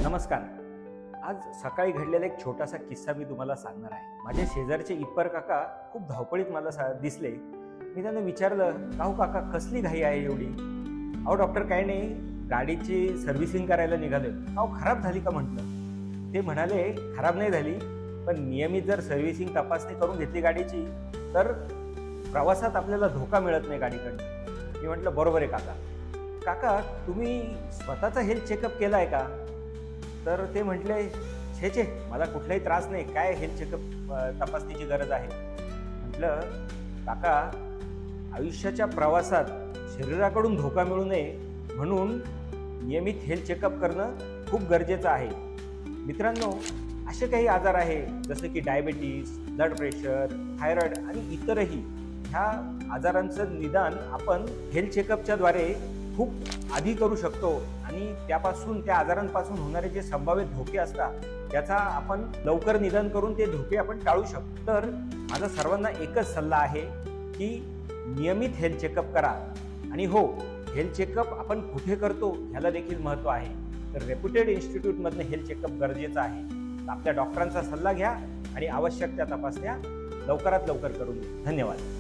नमस्कार. आज सकाळी घडलेला एक छोटासा किस्सा मी तुम्हाला सांगणार आहे. माझे शेजारचे इप्पर काका खूप धावपळीत मला दिसले. मी त्यांना विचारलं, "काहू काका, कसली घाई आहे एवढी?" "अहो डॉक्टर, काही नाही, गाडीची सर्व्हिसिंग करायला निघालोय." "अहो, खराब झाली का?" म्हटलं. ते म्हणाले, "खराब नाही झाली, पण नियमित जर सर्व्हिसिंग तपासणी करून घेतली गाडीची तर प्रवासात आपल्याला धोका मिळत नाही गाडीकडनं." मी म्हटलं, "बरोबर आहे काका." "काका, तुम्ही स्वतःचा हेल्थ चेकअप केला आहे का?" तर ते म्हटले, छे, मला कुठलाही त्रास नाही, काय हेल्थ चेकअप तपासणीची गरज आहे?" म्हटलं, "काका, आयुष्याच्या प्रवासात शरीराकडून धोका मिळू नये म्हणून नियमित हेल्थ चेकअप करणं खूप गरजेचं आहे. मित्रांनो, असे काही आजार आहे जसे की डायबेटीस, ब्लड प्रेशर, थायरॉइड आणि इतरही. ह्या आजारांचं निदान आपण हेल्थ चेकअपच्या द्वारे खूप आधी करू शकतो आणि त्यापासून, त्या आजारांपासून होणारे जे संभाव्य धोके असतात त्याचा आपण लवकर निदान करून ते धोके आपण टाळू शकतो. तर माझा सर्वांना एकच सल्ला आहे की नियमित हेल्थ चेकअप करा. आणि हो, हेल्थ चेकअप आपण कुठे करतो ह्याला देखील महत्त्व आहे. तर रेप्युटेड इन्स्टिट्यूटमधनं हेल्थ चेकअप गरजेचं आहे. आपल्या डॉक्टरांचा सल्ला घ्या आणि आवश्यक त्या तपासण्या लवकरात लवकर करून घ्या. धन्यवाद.